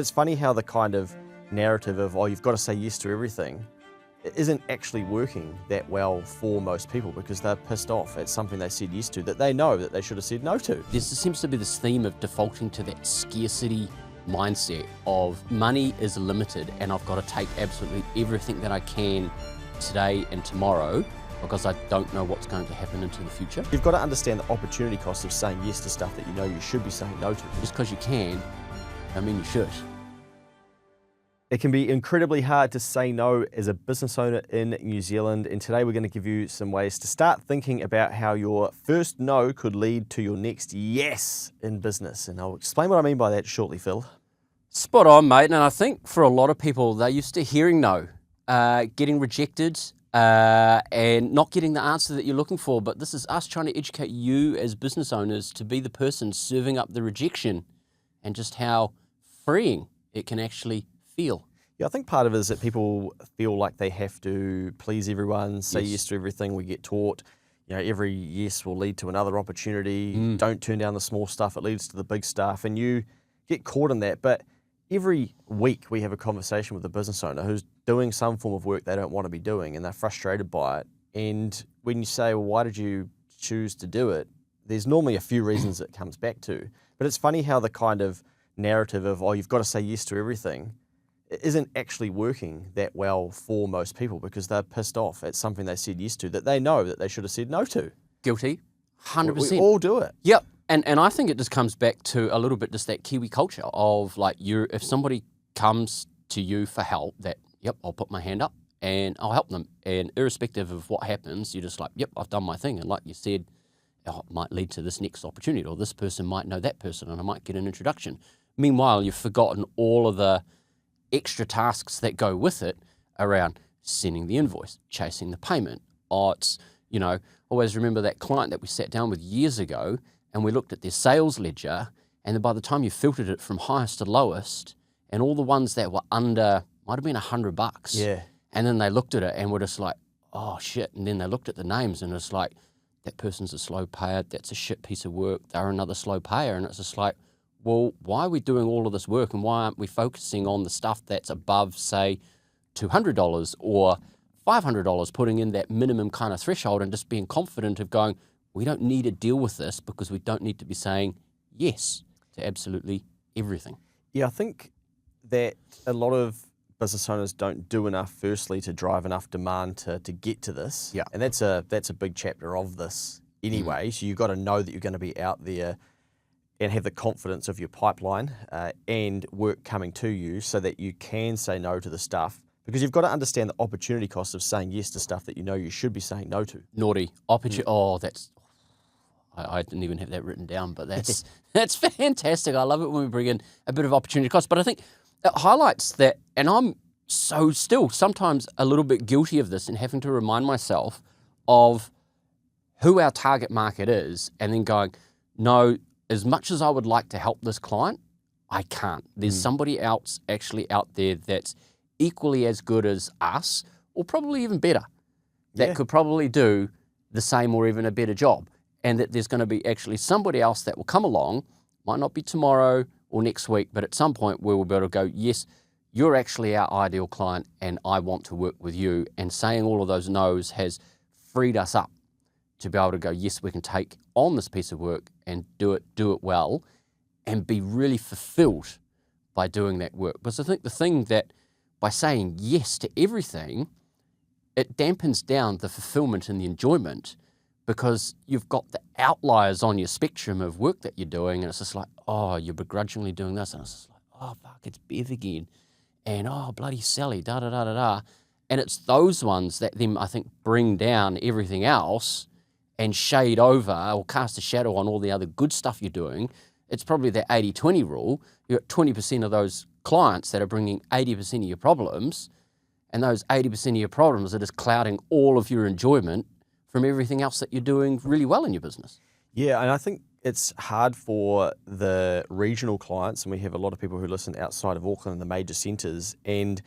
It's funny how the kind of narrative of, oh, you've got to say yes to everything, it isn't actually working that well for most people because they're pissed off at something they said yes to that they know that they should have said no to. There seems to be this theme of defaulting to that scarcity mindset of money is limited and I've got to take absolutely everything that I can today and tomorrow because I don't know what's going to happen into the future. You've got to understand the opportunity cost of saying yes to stuff that you know you should be saying no to. Just because you can, I mean you should. It can be incredibly hard to say no as a business owner in New Zealand, and today we're going to give you some ways to start thinking about how your first no could lead to your next yes in business. And I'll explain what I mean by that shortly, Phil. Spot on, mate. And I think for a lot of people, they're used to hearing no, getting rejected, and not getting the answer that you're looking for. But this is us trying to educate you as business owners to be the person serving up the rejection and just how freeing it can actually feel. Yeah, I think part of it is that people feel like they have to please everyone, say yes to everything. We get taught, you know, every yes will lead to another opportunity. Don't turn down the small stuff, it leads to the big stuff. And you get caught in that. But every week we have a conversation with a business owner who's doing some form of work they don't want to be doing and they're frustrated by it. And when you say, well, why did you choose to do it? There's normally a few reasons it comes back to. But it's funny how the kind of narrative of, oh, you've got to say yes to everything, it isn't actually working that well for most people because they're pissed off at something they said yes to that they know that they should have said no to. Guilty, 100%. We all do it. Yep. And I think it just comes back to a little bit just that Kiwi culture of like if somebody comes to you for help, that, yep, I'll put my hand up and I'll help them. And irrespective of what happens, you're just like, yep, I've done my thing. And like you said, oh, it might lead to this next opportunity or this person might know that person and I might get an introduction. Meanwhile, you've forgotten all of the extra tasks that go with it around sending the invoice, chasing the payment. Oh, it's, you know, always remember that client that we sat down with years ago and we looked at their sales ledger and then by the time you filtered it from highest to lowest and all the ones that were under, might have been $100. Yeah. And then they looked at it and were just like, oh shit. And then they looked at the names and it's like, that person's a slow payer, that's a shit piece of work, they're another slow payer. And it's just like, well, why are we doing all of this work and why aren't we focusing on the stuff that's above, say, $200 or $500, putting in that minimum kind of threshold and just being confident of going, we don't need to deal with this because we don't need to be saying yes to absolutely everything. Yeah, I think that a lot of business owners don't do enough, firstly, to drive enough demand to get to this. Yeah. And that's a big chapter of this anyway. So you've got to know that you're going to be out there and have the confidence of your pipeline and work coming to you so that you can say no to the stuff because you've got to understand the opportunity cost of saying yes to stuff that you know you should be saying no to. Naughty. Opportunity. Oh, that's, I didn't even have that written down, but that's that's fantastic. I love it when we bring in a bit of opportunity cost, but I think it highlights that, and I'm so still sometimes a little bit guilty of this and having to remind myself of who our target market is and then going, no, as much as I would like to help this client, I can't. There's somebody else actually out there that's equally as good as us, or probably even better, that could probably do the same or even a better job. And that there's going to be actually somebody else that will come along, might not be tomorrow or next week, but at some point where we'll be able to go, yes, you're actually our ideal client and I want to work with you. And saying all of those no's has freed us up to be able to go, yes, we can take on this piece of work and do it well and be really fulfilled by doing that work. Because I think the thing that by saying yes to everything, it dampens down the fulfillment and the enjoyment because you've got the outliers on your spectrum of work that you're doing and it's just like, oh, you're begrudgingly doing this. And it's just like, oh, fuck, it's Bev again. And oh, bloody Sally, da-da-da-da-da. And it's those ones that then I think bring down everything else and shade over or cast a shadow on all the other good stuff you're doing. It's probably that 80-20 rule. You've got 20% of those clients that are bringing 80% of your problems, and those 80% of your problems are just clouding all of your enjoyment from everything else that you're doing really well in your business. Yeah, and I think it's hard for the regional clients, and we have a lot of people who listen outside of Auckland and the major centres, and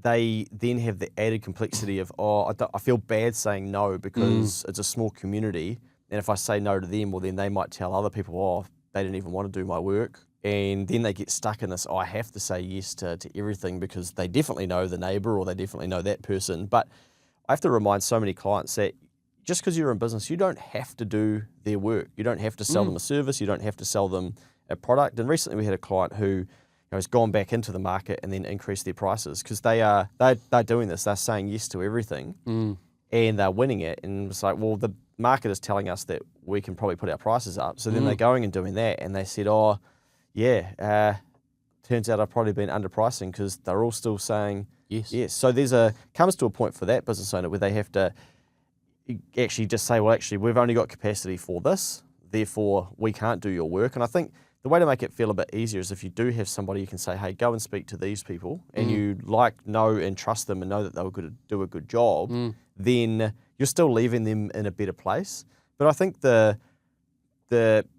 they then have the added complexity of, oh, I feel bad saying no because it's a small community. And if I say no to them, well, then they might tell other people, oh, they didn't even want to do my work. and then they get stuck in this, I have to say yes to everything because they definitely know the neighbour or they definitely know that person. But I have to remind so many clients that just because you're in business, you don't have to do their work. You don't have to sell them a service. You don't have to sell them a product. And recently we had a client who has gone back into the market and then increased their prices because they're doing this. They're saying yes to everything and they're winning it. And it's like, well, the market is telling us that we can probably put our prices up. So then they're going and doing that. And they said, oh, yeah, turns out I've probably been underpricing because they're all still saying yes. So comes to a point for that business owner where they have to actually just say, well, actually, we've only got capacity for this, therefore we can't do your work. And I think the way to make it feel a bit easier is if you do have somebody you can say, hey, go and speak to these people, and you know and trust them and know that they're going to do a good job, then you're still leaving them in a better place. But I think the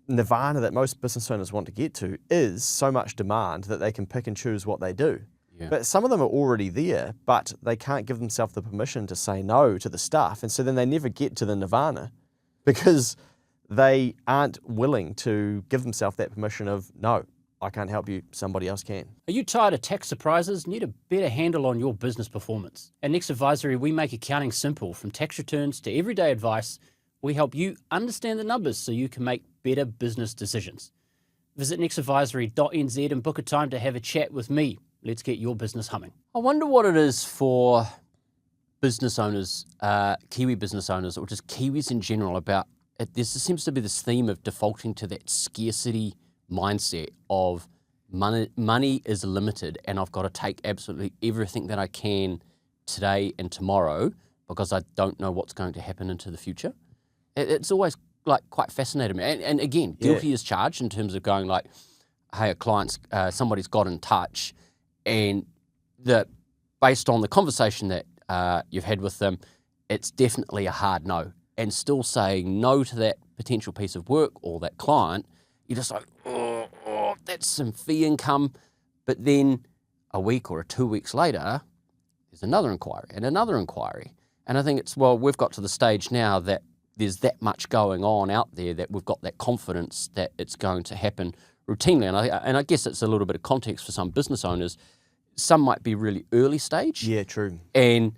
nirvana that most business owners want to get to is so much demand that they can pick and choose what they do. Yeah. But some of them are already there, but they can't give themselves the permission to say no to the stuff. And so then they never get to the nirvana because they aren't willing to give themselves that permission of, no, I can't help you, somebody else can. Are you tired of tax surprises? Need a better handle on your business performance? At Next Advisory, we make accounting simple. From tax returns to everyday advice, we help you understand the numbers so you can make better business decisions. Visit nextadvisory.nz and book a time to have a chat with me. Let's get your business humming. I wonder what it is for business owners, Kiwi business owners, or just Kiwis in general about it. There seems to be this theme of defaulting to that scarcity mindset of money is limited and I've got to take absolutely everything that I can today and tomorrow because I don't know what's going to happen into the future. It's always like quite fascinating me. And again, guilty is charged in terms of going like, hey, a client's, somebody's got in touch and based on the conversation that you've had with them, it's definitely a hard no. And still saying no to that potential piece of work or that client, you're just like, oh, that's some fee income. But then a week or 2 weeks later, there's another inquiry and another inquiry. And I think we've got to the stage now that there's that much going on out there that we've got that confidence that it's going to happen routinely. And I guess it's a little bit of context for some business owners. Some might be really early stage. Yeah, true. And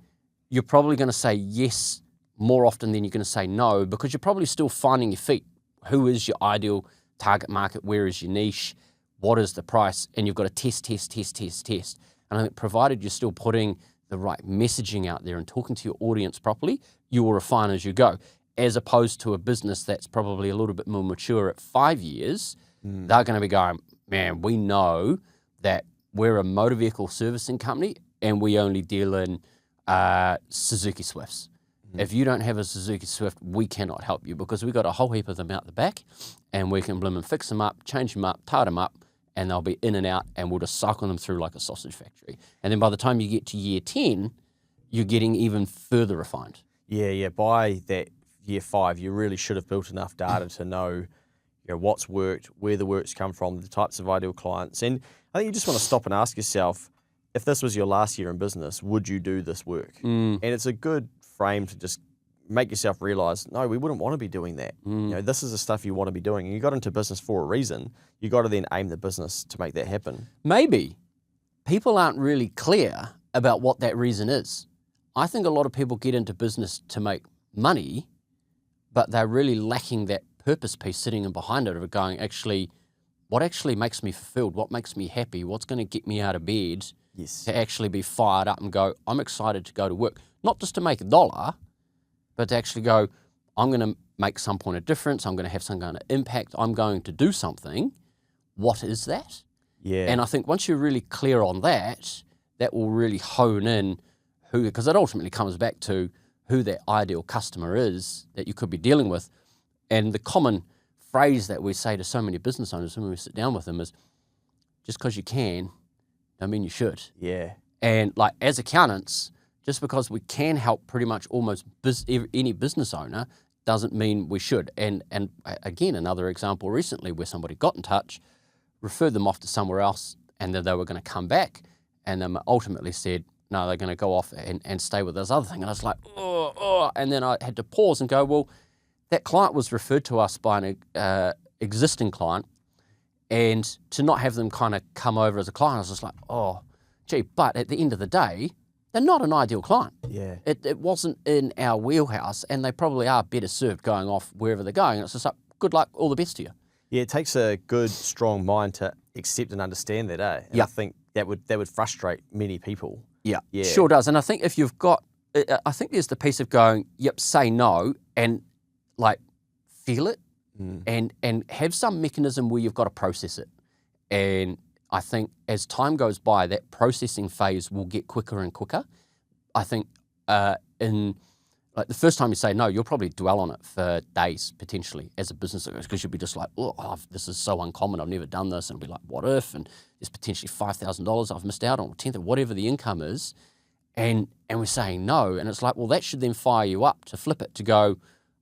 you're probably going to say yes more often than you're going to say no because you're probably still finding your feet. Who is your ideal target market? Where is your niche? What is the price? And you've got to test. And I think provided you're still putting the right messaging out there and talking to your audience properly, you will refine as you go. As opposed to a business that's probably a little bit more mature at 5 years, they're going to be going, man, we know that we're a motor vehicle servicing company and we only deal in Suzuki Swifts. If you don't have a Suzuki Swift, we cannot help you because we've got a whole heap of them out the back and we can bloom and fix them up, change them up, tar them up, and they'll be in and out and we'll just cycle them through like a sausage factory. And then by the time you get to year 10, you're getting even further refined. Yeah. By that year 5, you really should have built enough data to know, what's worked, where the work's come from, the types of ideal clients. And I think you just want to stop and ask yourself, if this was your last year in business, would you do this work? And it's a good frame to just make yourself realize, no, we wouldn't want to be doing that. This is the stuff you want to be doing. And you got into business for a reason. You got to then aim the business to make that happen. Maybe people aren't really clear about what that reason is. I think a lot of people get into business to make money, but they're really lacking that purpose piece sitting in behind it of going, actually, what actually makes me fulfilled? What makes me happy? What's going to get me out of bed to actually be fired up and go, I'm excited to go to work? Not just to make $1, but to actually go, I'm going to make some point of difference. I'm going to have some kind of impact. I'm going to do something. What is that? Yeah. And I think once you're really clear on that, that will really hone in because it ultimately comes back to who that ideal customer is that you could be dealing with. And the common phrase that we say to so many business owners when we sit down with them is, just because you can, don't mean you should. Yeah. And like as accountants, just because we can help pretty much almost any business owner doesn't mean we should. And again, another example recently where somebody got in touch, referred them off to somewhere else, and then they were going to come back, and then ultimately said, no, they're going to go off and stay with this other thing. And I was like, oh. And then I had to pause and go, well, that client was referred to us by an existing client, And to not have them kind of come over as a client, I was just like, oh, gee. But at the end of the day, they're not an ideal client. Yeah. It wasn't in our wheelhouse, and they probably are better served going off wherever they're going. It's just like, good luck, all the best to you. Yeah, it takes a good, strong mind to accept and understand that, eh? And I think that would frustrate many people. Yeah, sure does. And I think if you've got, I think there's the piece of going, yep, say no, and like feel it, and have some mechanism where you've got to process it. And I think as time goes by, that processing phase will get quicker and quicker. I think in like the first time you say no, you'll probably dwell on it for days potentially as a business, because you'll be just like, oh, this is so uncommon. I've never done this, and be like, what if? And there's potentially $5,000 I've missed out on, or 10th, or whatever the income is, and we're saying no, and it's like, well, that should then fire you up to flip it, to go,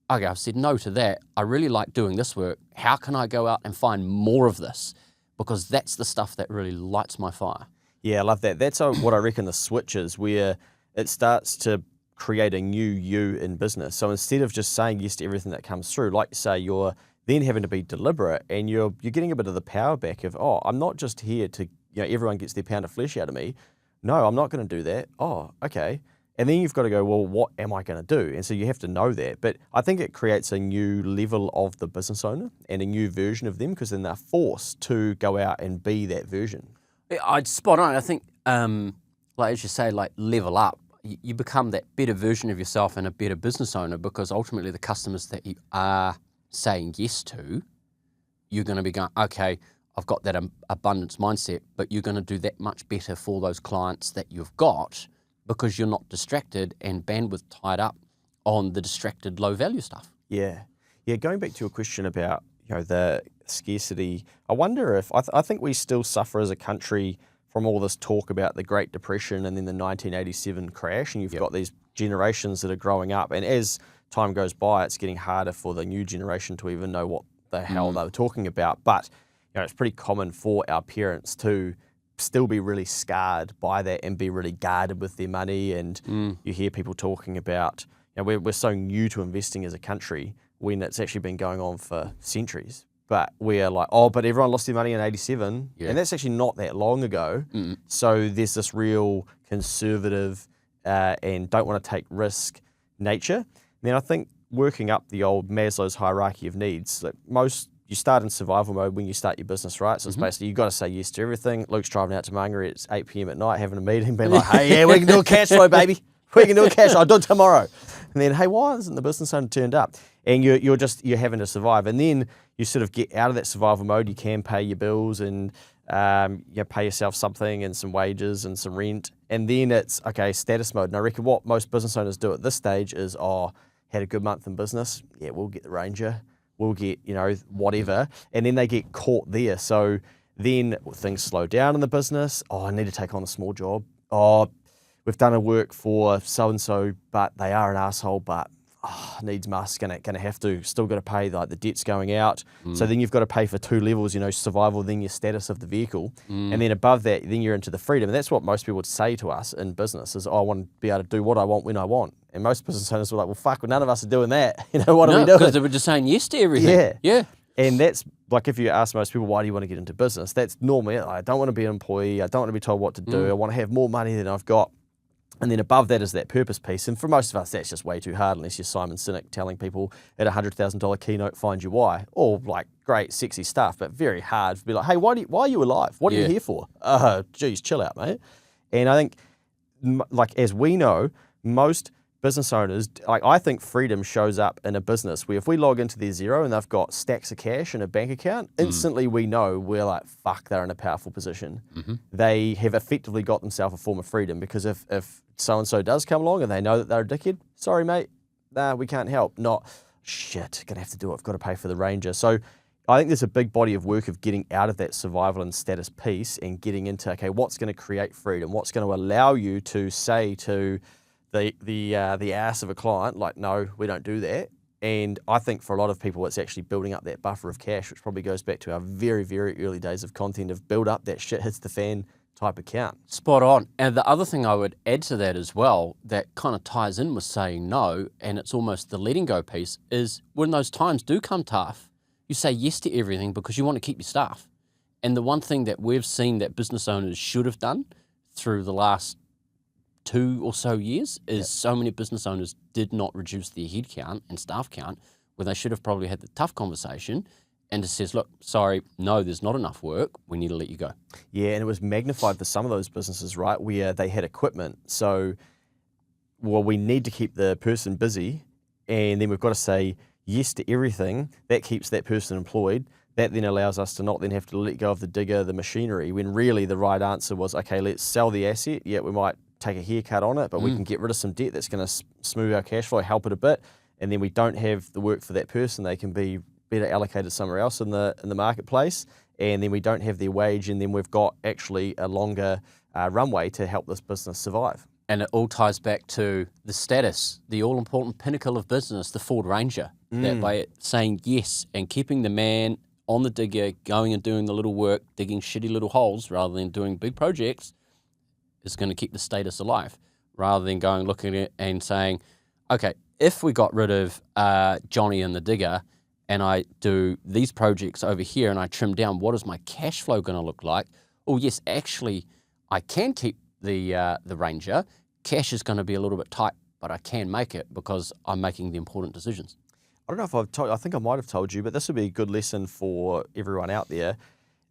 okay, I've said no to that. I really like doing this work. How can I go out and find more of this? Because that's the stuff that really lights my fire. Yeah, I love that. That's what I reckon the switch is, where it starts to create a new you in business. So instead of just saying yes to everything that comes through, like you say, you're then having to be deliberate, and you're getting a bit of the power back of, oh, I'm not just here to, everyone gets their pound of flesh out of me. No, I'm not going to do that. Oh, okay. And then you've got to go, well, what am I going to do? And so you have to know that. But I think it creates a new level of the business owner and a new version of them, because then they're forced to go out and be that version. I'd spot on. I think, like as you say, like level up. You become that better version of yourself and a better business owner, because ultimately the customers that you are saying yes to, you're going to be going, okay, I've got that abundance mindset, but you're going to do that much better for those clients that you've got, because you're not distracted and bandwidth tied up on the distracted low value stuff. Yeah. Yeah, going back to your question about, the scarcity, I wonder if, I think we still suffer as a country from all this talk about the Great Depression and then the 1987 crash, and you've got these generations that are growing up, and as time goes by, it's getting harder for the new generation to even know what the hell they were talking about. But it's pretty common for our parents to still be really scarred by that and be really guarded with their money. And you hear people talking about, we're so new to investing as a country when it's actually been going on for centuries. But we're like, oh, but everyone lost their money in 87. Yeah. And that's actually not that long ago. So there's this real conservative and don't want to take risk nature. And then I think working up the old Maslow's hierarchy of needs, like you start in survival mode when you start your business, right? So it's basically, you've got to say yes to everything. Luke's driving out to Mangere, it's 8 p.m. at night, having a meeting, being like, hey, yeah, we can do a cash flow, baby. We can do a cash. I'll do it tomorrow. And then, hey, why isn't the business owner turned up? And you're having to survive. And then you sort of get out of that survival mode. You can pay your bills and pay yourself something and some wages and some rent. And then it's, okay, status mode. And I reckon what most business owners do at this stage is, had a good month in business. Yeah, we'll get the Ranger. We'll get, whatever. And then they get caught there. So then things slow down in the business. Oh, I need to take on a small job. Oh, we've done a work for so-and-so, but they are an asshole, but needs must, gonna have to, still got to pay, like the debt's going out. So then you've got to pay for two levels, survival, then your status of the vehicle. And then above that, then you're into the freedom. And that's what most people would say to us in business is, I want to be able to do what I want when I want. And most business owners were like, well, fuck, well, none of us are doing that. What are we doing? Because they were just saying yes to everything. Yeah. And that's, like, if you ask most people, why do you want to get into business? That's normally, I don't want to be an employee. I don't want to be told what to do. I want to have more money than I've got. And then above that is that purpose piece. And for most of us, that's just way too hard, unless you're Simon Sinek telling people at a $100,000 keynote, find your why. All like great, sexy stuff, but very hard to be like, hey, why are you alive? What are you here for? Geez, chill out, mate. And I think, like, as we know, most business owners, like, I think freedom shows up in a business where if we log into their Xero and they've got stacks of cash in a bank account, instantly we know we're like, fuck, they're in a powerful position. They have effectively got themselves a form of freedom, because if so-and-so does come along and they know that they're a dickhead, sorry, mate, nah, we can't help. Not, shit, gonna have to do it, I've got to pay for the Ranger. So I think there's a big body of work of getting out of that survival and status piece and getting into, okay, what's going to create freedom? What's going to allow you to say to the ass of a client, like, no, we don't do that. And I think for a lot of people, it's actually building up that buffer of cash, which probably goes back to our very, very early days of content, of build up that shit hits the fan type account. Spot on. And the other thing I would add to that as well, that kind of ties in with saying no, and it's almost the letting go piece, is when those times do come tough, you say yes to everything because you want to keep your staff. And the one thing that we've seen that business owners should have done through the last 2 or so years is so many business owners did not reduce their headcount and staff count when they should have probably had the tough conversation and just says, look, sorry, no, there's not enough work. We need to let you go. Yeah, and it was magnified for some of those businesses, right, where they had equipment. So, well, we need to keep the person busy, and then we've got to say yes to everything. That keeps that person employed. That then allows us to not then have to let go of the digger, the machinery, when really the right answer was, okay, let's sell the asset. Yeah, we might take a haircut on it, but we can get rid of some debt that's going to smooth our cash flow, help it a bit, and then we don't have the work for that person. They can be better allocated somewhere else in the marketplace, and then we don't have their wage, and then we've got actually a longer runway to help this business survive. And it all ties back to the status, the all-important pinnacle of business, the Ford Ranger. That by saying yes and keeping the man on the digger, going and doing the little work, digging shitty little holes rather than doing big projects, is going to keep the status alive, rather than going looking at it and saying, okay, if we got rid of Johnny and the digger and I do these projects over here and I trim down, what is my cash flow going to look like? Oh, yes, actually, I can keep the Ranger. Cash is going to be a little bit tight, but I can make it because I'm making the important decisions. I don't know if I've told, I think I might have told you, but this would be a good lesson for everyone out there.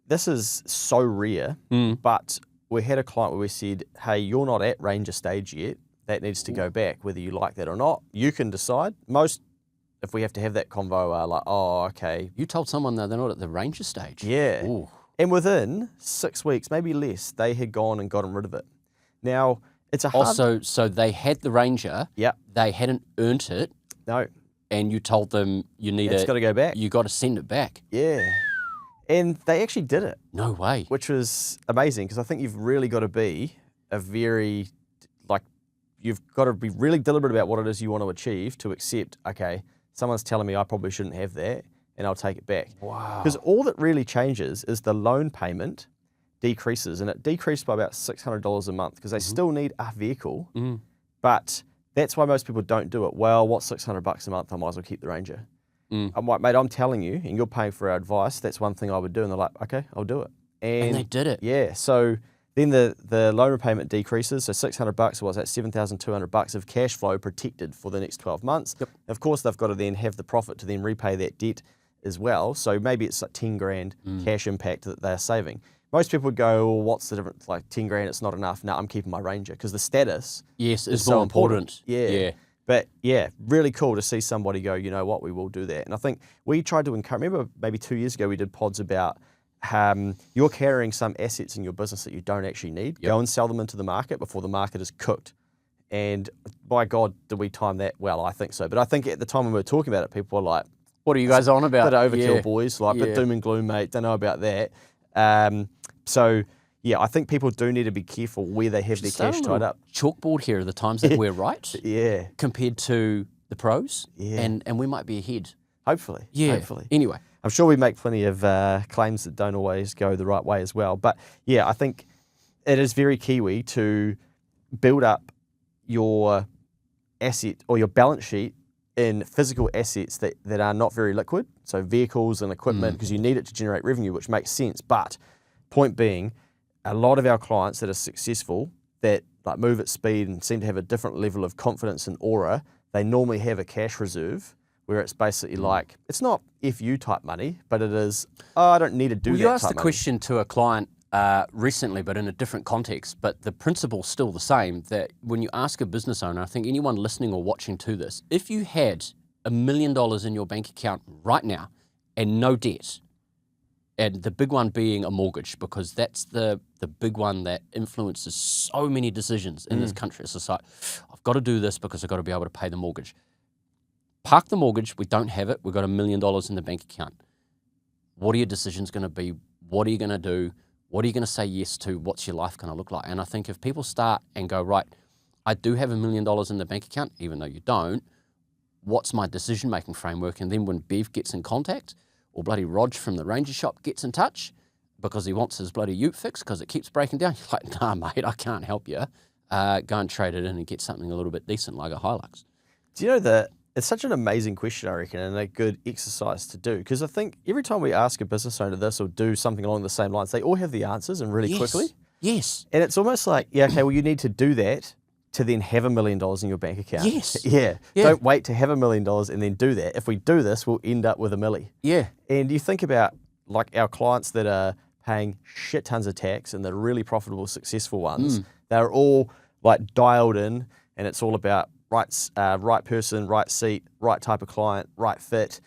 This is so rare, but we had a client where we said, hey, you're not at Ranger stage yet. That needs to go back, whether you like that or not. You can decide. Most, if we have to have that convo, are like, oh, okay. You told someone that they're not at the Ranger stage. Yeah. Ooh. And within 6 weeks, maybe less, they had gone and gotten rid of it. Now, it's a hard... Also, so they had the Ranger. Yeah. They hadn't earned it. No. And you told them you need It's got to go back. You got to send it back. Yeah. And they actually did it. No way. Which was amazing, because I think you've really got to be you've got to be really deliberate about what it is you want to achieve to accept, okay, someone's telling me I probably shouldn't have that, and I'll take it back. Wow. Because all that really changes is the loan payment decreases, and it decreased by about $600 a month, because they still need a vehicle, but that's why most people don't do it. Well, what's $600 a month? I might as well keep the Ranger. I'm like, mate, I'm telling you, and you're paying for our advice, that's one thing I would do. And they're like, okay, I'll do it. And they did it. Yeah, so then the loan repayment decreases, so $600 was that $7,200 of cash flow protected for the next 12 months. Yep. Of course, they've got to then have the profit to then repay that debt as well. So maybe it's like 10 grand cash impact that they're saving. Most people would go, well, what's the difference? Like 10 grand, it's not enough. No, I'm keeping my Ranger, because the status is so more important. Yeah. But yeah, really cool to see somebody go, you know what, we will do that. And I think we tried to encourage, remember maybe 2 years ago we did pods about you're carrying some assets in your business that you don't actually need. Go and sell them into the market before the market is cooked. And by God, did we time that well? I think so. But I think at the time when we were talking about it, people were like, what are you guys on about? Bit of overkill, boys. Bit doom and gloom, mate. Don't know about that. So yeah, I think people do need to be careful where they have their cash tied up. Chalkboard here are the times that we're right. Yeah. Compared to the pros. Yeah. And we might be ahead. Hopefully. Yeah. Hopefully. Anyway. I'm sure we make plenty of claims that don't always go the right way as well. But yeah, I think it is very Kiwi to build up your asset or your balance sheet in physical assets that are not very liquid. So vehicles and equipment, because you need it to generate revenue, which makes sense. But point being, a lot of our clients that are successful, that like move at speed and seem to have a different level of confidence and aura, they normally have a cash reserve where it's basically like, it's not FU type money, but it is, oh, I don't need to do that type money. You asked the question to a client recently, but in a different context, but the principle's still the same, that when you ask a business owner, I think anyone listening or watching to this, if you had $1 million in your bank account right now and no debt, and the big one being a mortgage, because that's the big one that influences so many decisions in this country. It's just like, I've got to do this because I've got to be able to pay the mortgage. Park the mortgage, we don't have it, we've got $1 million in the bank account. What are your decisions going to be? What are you going to do? What are you going to say yes to? What's your life going to look like? And I think if people start and go, right, I do have $1 million in the bank account, even though you don't, what's my decision-making framework? And then when Bev gets in contact, or bloody Rog from the Ranger shop gets in touch because he wants his bloody ute fixed because it keeps breaking down, you're like, nah, mate, I can't help you. Go and trade it in and get something a little bit decent like a Hilux. Do you know that it's such an amazing question, I reckon, and a good exercise to do. Because I think every time we ask a business owner this or do something along the same lines, they all have the answers and really quickly. Yes. And it's almost like, yeah, okay, well, you need to do that to then have $1 million in your bank account. Yes. Yeah. Don't wait to have $1 million and then do that. If we do this, we'll end up with $1 million. Yeah. And you think about like our clients that are paying shit tons of tax and the really profitable, successful ones, they're all like dialed in, and it's all about right person, right seat, right type of client, right fit,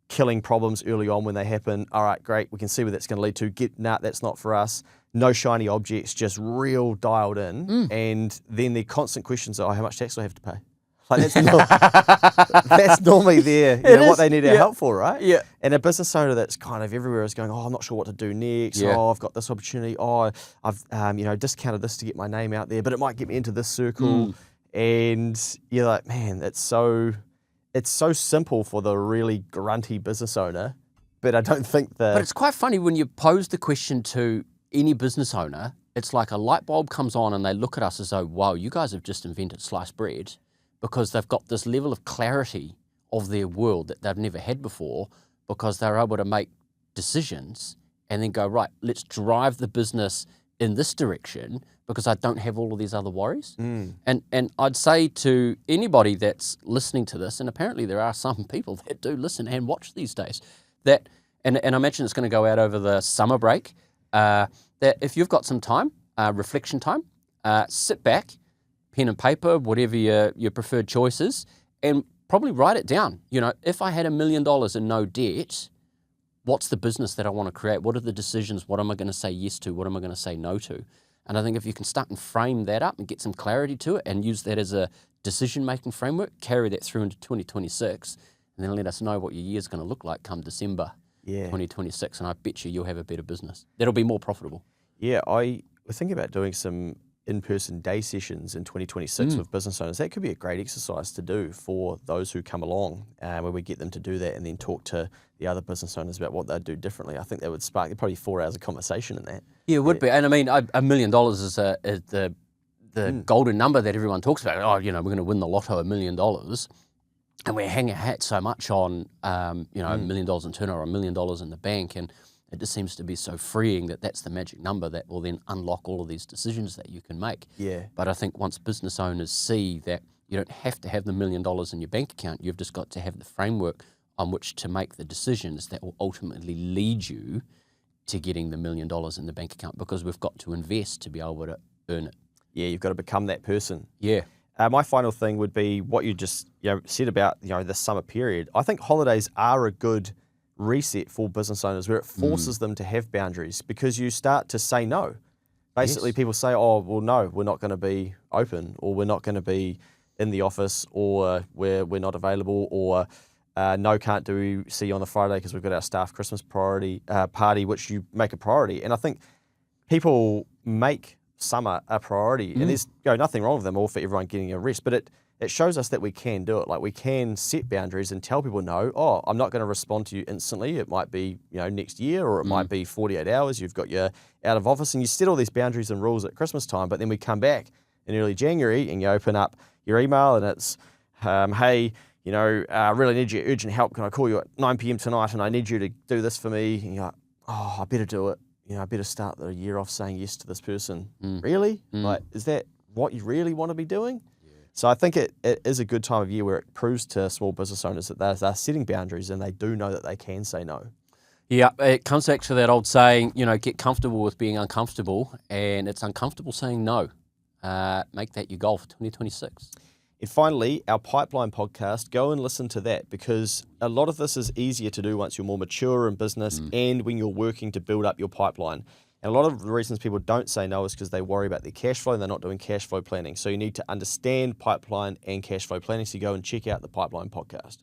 killing problems early on when they happen. All right, great, we can see where that's going to lead to. Nah, that's not for us. No shiny objects, just real dialed in. And then the constant questions are, how much tax do I have to pay? Like that's normally what they need our help for, right? Yeah. And a business owner that's kind of everywhere is going, I'm not sure what to do next. Yeah. I've got this opportunity. I've discounted this to get my name out there, but it might get me into this circle. And you're like, man, it's so simple for the really grunty business owner, but I don't think that. But it's quite funny when you pose the question to any business owner. It's like a light bulb comes on, and they look at us as though, wow, you guys have just invented sliced bread. Because they've got this level of clarity of their world that they've never had before, because they're able to make decisions and then go, right, let's drive the business in this direction because I don't have all of these other worries. And I'd say to anybody that's listening to this, and apparently there are some people that do listen and watch these days, that, and I imagine it's going to go out over the summer break, that if you've got some time, reflection time, sit back, pen and paper, whatever your preferred choice is, and probably write it down. If I had $1 million and no debt, what's the business that I want to create? What are the decisions? What am I going to say yes to? What am I going to say no to? And I think if you can start and frame that up and get some clarity to it and use that as a decision-making framework, carry that through into 2026, and then let us know what your year's going to look like come December 2026, and I bet you'll have a better business. That'll be more profitable. Yeah, I was thinking about doing some in-person day sessions in 2026 with business owners. That could be a great exercise to do for those who come along, where we get them to do that and then talk to the other business owners about what they'd do differently. I think that would spark probably 4 hours of conversation in that. Yeah, it would be. And I mean, $1 million is the golden number that everyone talks about. Oh, we're going to win the lotto, $1 million. And we hang our hat so much on, $1 million in turnover, $1 million in the bank. And it just seems to be so freeing that that's the magic number that will then unlock all of these decisions that you can make. Yeah. But I think once business owners see that you don't have to have the $1 million in your bank account, you've just got to have the framework on which to make the decisions that will ultimately lead you to getting the $1 million in the bank account, because we've got to invest to be able to earn it. Yeah, you've got to become that person. Yeah. My final thing would be what you just said about the summer period. I think holidays are a good reset for business owners, where it forces them to have boundaries, because you start to say no. Basically, people say, oh, well, no, we're not going to be open, or we're not going to be in the office, or we're not available, or no, can't see you on the Friday because we've got our staff Christmas party, which you make a priority. And I think people make summer a priority, and there's nothing wrong with them, all for everyone getting a rest, but it shows us that we can do it. Like, we can set boundaries and tell people, no, I'm not going to respond to you instantly. It might be, next year, or it might be 48 hours. You've got your out of office, and you set all these boundaries and rules at Christmas time. But then we come back in early January and you open up your email and it's, hey, I really need your urgent help. Can I call you at 9 p.m. tonight? And I need you to do this for me. And you're like, oh, I better do it. I better start the year off saying yes to this person. Really? Like, is that what you really want to be doing? So I think it is a good time of year where it proves to small business owners that they're setting boundaries and they do know that they can say no. Yeah, it comes back to that old saying, get comfortable with being uncomfortable, and it's uncomfortable saying no. Make that your goal for 2026. And finally, our pipeline podcast, go and listen to that, because a lot of this is easier to do once you're more mature in business and when you're working to build up your pipeline. And a lot of the reasons people don't say no is because they worry about their cash flow and they're not doing cash flow planning. So you need to understand pipeline and cash flow planning. So you go and check out the pipeline podcast.